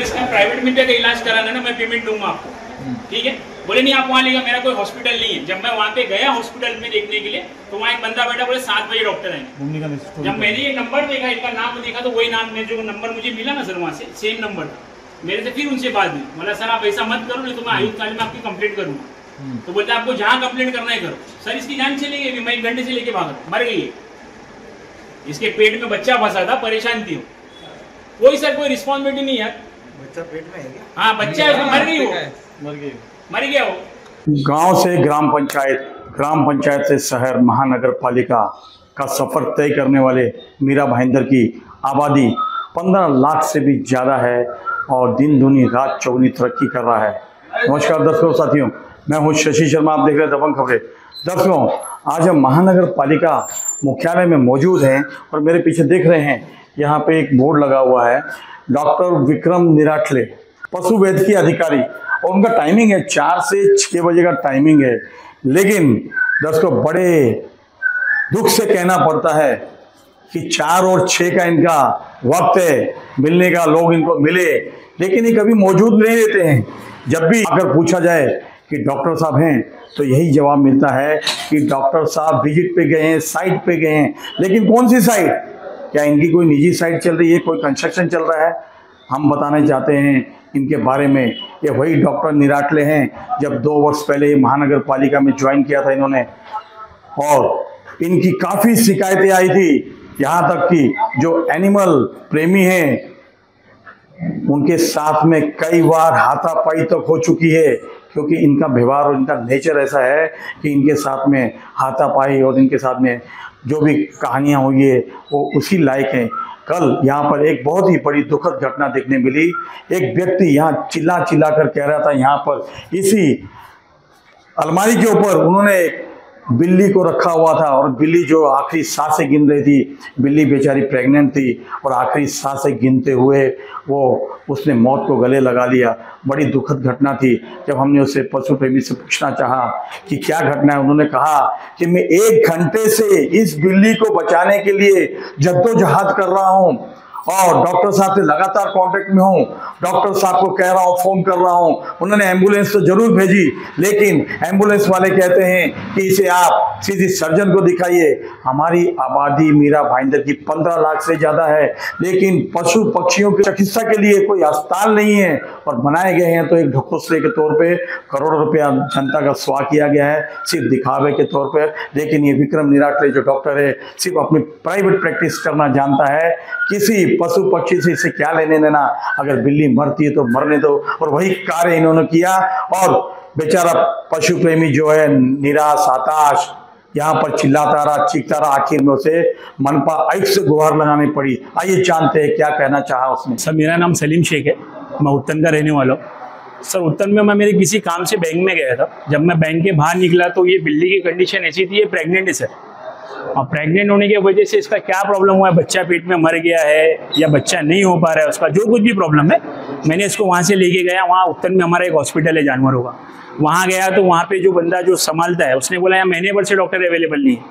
इसका प्राइवेट में जाकर इलाज कराना ना, मैं पेमेंट दूंगा आपको, ठीक है। बोले नहीं आप वहाँ लेगा, मेरा कोई हॉस्पिटल नहीं है। जब मैं वहाँ पे गया हॉस्पिटल में देखने के लिए, तो वहाँ एक बंदा बैठा, बोले 7 बजे डॉक्टर आएंगे। जब मैंने ये नंबर देखा, इनका नाम देखा, तो वही नाम में जो नंबर मुझे मिला ना सर, वहाँ से सेम नंबर था मेरे से। फिर उनसे बात हुई, बोला सर आप ऐसा मत करो, नहीं तो मैं आयुक्त काल में आपकी कंप्लेंट करूँगा। तो बोलते आपको जहाँ कंप्लेंट करना है करो। सर इसकी जान चली गई, मैं 1 घंटे से लेके भागा, मर गई है। इसके पेट में बच्चा फंसा था, परेशान थी, कोई सर कोई रिस्पॉन्सिबिलिटी नहीं यार। बच्चा पेट में है क्या? हाँ बच्चा है, मर गई, वो मर गया वो। गांव से ग्राम पंचायत से शहर महानगर पालिका का सफर तय करने वाले मीरा भाईंदर की आबादी 15 लाख से भी ज़्यादा है और दिन दूनी रात चौगुनी तरक्की कर रहा है। नमस्कार दर्शकों साथियों, मैं हूं शशि शर्मा, आप देख रहे हैं दबंग खबरें। दर्शकों, आज हम महानगर पालिका मुख्यालय में मौजूद हैं और मेरे पीछे देख रहे हैं यहाँ पे एक बोर्ड लगा हुआ है, डॉक्टर विक्रम निराठले, पशु वैद्य की अधिकारी, और उनका टाइमिंग है 4 से 6 बजे का टाइमिंग है। लेकिन दर्शकों, बड़े दुख से कहना पड़ता है कि 4 और 6 का इनका वक्त है मिलने का, लोग इनको मिले लेकिन ये कभी मौजूद नहीं रहते हैं। जब भी अगर पूछा जाए कि डॉक्टर साहब हैं, तो यही जवाब मिलता है कि डॉक्टर साहब विजिट पे गए हैं, साइट पे गए हैं। लेकिन कौन सी साइट? क्या इनकी कोई निजी साइट चल रही है, कोई कंस्ट्रक्शन चल रहा है? हम बताना चाहते हैं इनके बारे में। ये वही डॉक्टर निराठले हैं, जब 2 वर्ष पहले ये महानगर पालिका में ज्वाइन किया था इन्होंने, और इनकी काफ़ी शिकायतें आई थी। यहाँ तक कि जो एनिमल प्रेमी हैं उनके साथ में कई बार हाथापाई तक हो चुकी है, क्योंकि इनका व्यवहार और इनका नेचर ऐसा है कि इनके साथ में हाथापाई और इनके साथ में जो भी कहानियाँ हुई है वो उसी लायक हैं। कल यहाँ पर एक बहुत ही बड़ी दुखद घटना देखने मिली। एक व्यक्ति यहाँ चिल्ला कर कह रहा था, यहाँ पर इसी अलमारी के ऊपर उन्होंने बिल्ली को रखा हुआ था और बिल्ली जो आखिरी सांसें गिन रही थी, बिल्ली बेचारी प्रेग्नेंट थी और आखिरी सांसें गिनते हुए वो उसने मौत को गले लगा लिया। बड़ी दुखद घटना थी। जब हमने उससे पशु प्रेमी से पूछना चाहा कि क्या घटना है, उन्होंने कहा कि मैं 1 घंटे से इस बिल्ली को बचाने के लिए जद्दोजहद कर रहा हूँ और डॉक्टर साहब से लगातार कांटेक्ट में हूँ, डॉक्टर साहब को कह रहा हूँ, फोन कर रहा हूँ। उन्होंने एम्बुलेंस तो जरूर भेजी, लेकिन एम्बुलेंस वाले कहते हैं कि इसे आप सीधी सर्जन को दिखाइए। हमारी आबादी मीरा भाईंदर की 15 लाख से ज़्यादा है, लेकिन पशु पक्षियों की चिकित्सा के लिए कोई अस्पताल नहीं है और बनाए गए हैं तो एक ढकोसले के तौर पर करोड़ों रुपया जनता का स्वाह किया गया है, सिर्फ दिखावे के तौर पर। लेकिन ये विक्रम निराठले जो डॉक्टर है, सिर्फ अपनी प्राइवेट प्रैक्टिस करना जानता है, किसी पशु पक्षी से इसे क्या लेने देना। अगर बिल्ली मरती है तो मरने दो, और वही कार्य इन्होंने किया। और बेचारा पशु प्रेमी जो है निराश हताश यहाँ पर चिल्लाता रहा, चीखता रहा, आखिर में उसे मनपा आयुक्त से गुहार लगानी पड़ी। आइए जानते हैं क्या कहना चाहा उसने। सर मेरा नाम सलीम शेख है, मैं उत्तन का रहने वाला हूँ। सर उत्तन में मैं मेरे किसी काम से बैंक में गया था। जब मैं बैंक के बाहर निकला तो ये बिल्ली की कंडीशन ऐसी थी, ये प्रेग्नेंट है सर। और प्रेग्नेंट होने की वजह से इसका क्या प्रॉब्लम हुआ है, बच्चा पेट में मर गया है या बच्चा नहीं हो पा रहा है, उसका जो कुछ भी प्रॉब्लम है, मैंने इसको वहाँ से लेके गया। वहाँ उत्तर में हमारा एक हॉस्पिटल है जानवरों का, वहाँ गया तो वहाँ पे जो बंदा जो संभालता है उसने बोला यार महीने भर से डॉक्टर अवेलेबल नहीं है।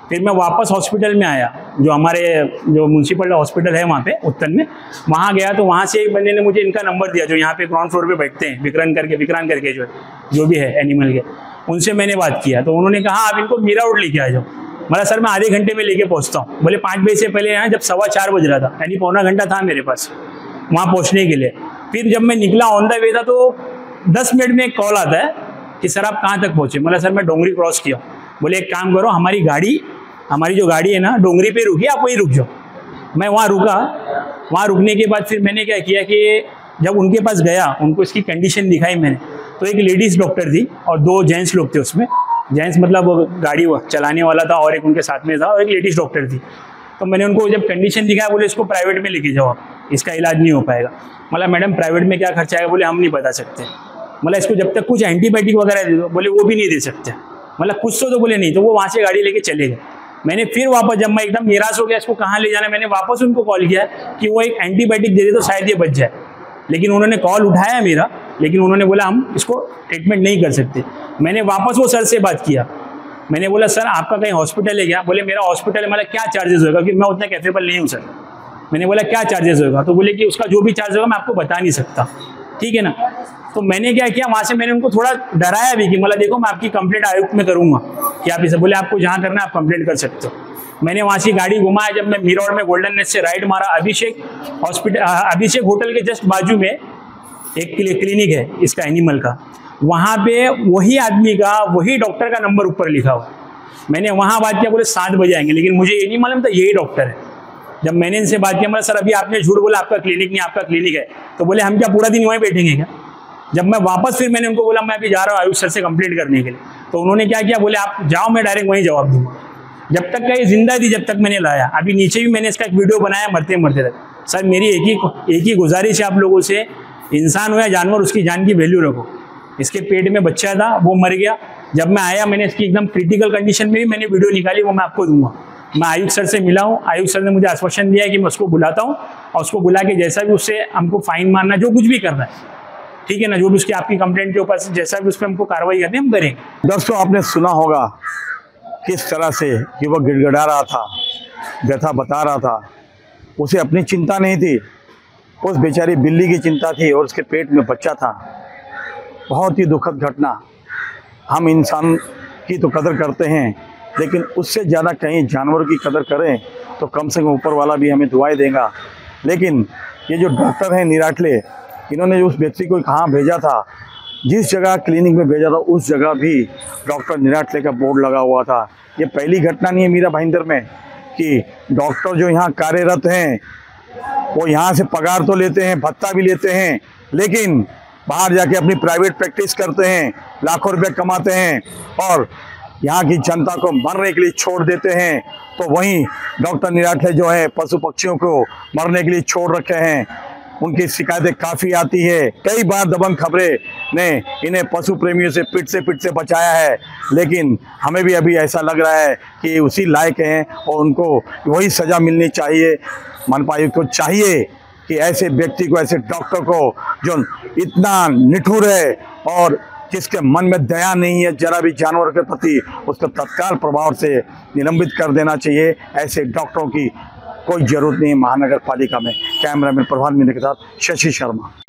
फिर मैं वापस हॉस्पिटल में आया, जो हमारे जो म्यूनसिपल हॉस्पिटल है वहाँ पे उत्तर में, वहाँ गया तो वहाँ से एक बंदे ने मुझे इनका नंबर दिया, जो यहाँ पे ग्राउंड फ्लोर पे बैठते हैं, विक्रांत करके जो भी है एनिमल के, उनसे मैंने बात किया। तो उन्होंने कहा आप इनको मीरा रोड लेके आ जाओ। बोला सर मैं आधे घंटे में लेके पहुंचता हूँ। बोले 5 बजे से पहले यहाँ, जब 4:15 बज रहा था, यानी पौना घंटा था मेरे पास वहाँ पहुँचने के लिए। फिर जब मैं निकला ऑन द वे था तो 10 मिनट में एक कॉल आता है कि सर आप कहाँ तक पहुँचे। बोला सर मैं डोंगरी क्रॉस किया। बोले एक काम करो, हमारी जो गाड़ी है ना डोंगरी पे रुकी, आप वहीं रुक जाओ। मैं वहाँ रुका। वहाँ रुकने के बाद फिर मैंने क्या किया कि जब उनके पास गया, उनको इसकी कंडीशन दिखाई मैंने, तो एक लेडीज़ डॉक्टर थी और 2 जेंट्स लोग थे उसमें। जेंट्स मतलब वो गाड़ी चलाने वाला था और एक उनके साथ में था और एक लेडीज डॉक्टर थी। तो मैंने उनको जब कंडीशन दिखाया, बोले इसको प्राइवेट में लेके जाओ आप, इसका इलाज नहीं हो पाएगा। मतलब मैडम प्राइवेट में क्या खर्चा आएगा? बोले हम नहीं बता सकते। मतलब इसको जब तक कुछ एंटीबायोटिक वगैरह दे दो, बोले वो भी नहीं दे सकते। मतलब कुछ तो बोले नहीं। तो वो वहाँ से गाड़ी लेके चले गए। मैंने फिर वापस, जब मैं एकदम निराश हो गया इसको कहाँ ले जाना, मैंने वापस उनको कॉल किया कि वो एक एंटीबायोटिक दे दे तो शायद ये बच जाए। लेकिन उन्होंने कॉल उठाया मेरा, लेकिन उन्होंने बोला हम इसको ट्रीटमेंट नहीं कर सकते। मैंने वापस वो सर से बात किया। मैंने बोला सर आपका कहीं हॉस्पिटल है क्या? बोले मेरा हॉस्पिटल है। मतलब क्या चार्जेस होगा, क्योंकि मैं उतना कैपेबल नहीं हूँ सर। मैंने बोला क्या चार्जेस होगा, तो बोले कि उसका जो भी चार्ज होगा मैं आपको बता नहीं सकता, ठीक है ना। तो मैंने क्या किया, वहाँ से मैंने उनको थोड़ा डराया भी कि मतलब देखो मैं आपकी कंप्लेंट आयुक्त में करूँगा कि आप इसे, बोले आपको जहाँ करना है आप कंप्लेंट कर सकते हो। मैंने वहाँ से गाड़ी घुमाया, जब मैं मीरा रोड में गोल्डन नेस्ट से राइट मारा, अभिषेक हॉस्पिटल, अभिषेक होटल के जस्ट बाजू में एक क्लिनिक है इसका एनिमल का, वहाँ पे वही आदमी का वही डॉक्टर का नंबर ऊपर लिखा हुआ। मैंने वहाँ बात किया, बोले 7 बजे आएंगे, लेकिन मुझे ये नहीं मालूम था यही डॉक्टर है। जब मैंने इनसे बात किया, मतलब सर अभी आपने झूठ बोला, आपका क्लिनिक नहीं, आपका क्लिनिक है। तो बोले हम क्या पूरा दिन वहीं बैठेंगे क्या। जब मैं वापस फिर मैंने उनको बोला मैं अभी जा रहा हूँ आयुष सर से कंप्लेंट करने के लिए, तो उन्होंने क्या किया, बोले आप जाओ मैं डायरेक्ट वहीं जवाब दूंगा। जब तक का ये जिंदा थी जब तक मैंने लाया, अभी नीचे भी मैंने इसका एक वीडियो बनाया मरते मरते तक। सर मेरी एक ही गुजारिश है आप लोगों से, इंसान हो या जानवर उसकी जान की वैल्यू रखो। इसके पेट में बच्चा था, वो मर गया। जब मैं आया मैंने इसकी एकदम क्रिटिकल कंडीशन में भी मैंने वीडियो निकाली, वो मैं आपको दूंगा। मैं आयुक्त सर से मिला हूँ, आयुक्त सर ने मुझे आश्वासन दिया है कि मैं उसको बुलाता हूँ और उसको बुला के जैसा भी उससे हमको फाइन मारना, जो कुछ भी करना है, ठीक है ना, जो भी उसकी आपकी कंप्लेंट के ऊपर से जैसा भी उस पर हमको कार्रवाई करनी हम करेंगे। दोस्तों आपने सुना होगा किस तरह से कि वह गिड़गिड़ा रहा था, व्यथा बता रहा था। उसे अपनी चिंता नहीं थी, उस बेचारी बिल्ली की चिंता थी और उसके पेट में बच्चा था। बहुत ही दुखद घटना। हम इंसान की तो कदर करते हैं, लेकिन उससे ज़्यादा कहीं जानवर की कदर करें तो कम से कम ऊपर वाला भी हमें दुआएं देगा। लेकिन ये जो डॉक्टर हैं निराटले, इन्होंने उस व्यक्ति को कहाँ भेजा था, जिस जगह क्लिनिक में भेजा था उस जगह भी डॉक्टर निराटले का बोर्ड लगा हुआ था। ये पहली घटना नहीं है मीरा भाईंदर में कि डॉक्टर जो यहाँ कार्यरत हैं वो यहाँ से पगार तो लेते हैं, भत्ता भी लेते हैं, लेकिन बाहर जाके अपनी प्राइवेट प्रैक्टिस करते हैं, लाखों रुपए कमाते हैं और यहाँ की जनता को मरने के लिए छोड़ देते हैं। तो वहीं डॉक्टर निराटले जो है पशु पक्षियों को मरने के लिए छोड़ रखे हैं। उनकी शिकायतें काफ़ी आती है। कई बार दबंग खबरें ने इन्हें पशु प्रेमियों से पिट से बचाया है, लेकिन हमें भी अभी ऐसा लग रहा है कि उसी लायक हैं और उनको वही सज़ा मिलनी चाहिए। मनपा आयुक्त को चाहिए कि ऐसे व्यक्ति को, ऐसे डॉक्टर को जो इतना निठुर है और जिसके मन में दया नहीं है जरा भी जानवर के प्रति, उसको तत्काल प्रभाव से निलंबित कर देना चाहिए। ऐसे डॉक्टरों की कोई जरूरत नहीं है महानगर पालिका में। कैमरामैन प्रभात मीना के साथ शशि शर्मा।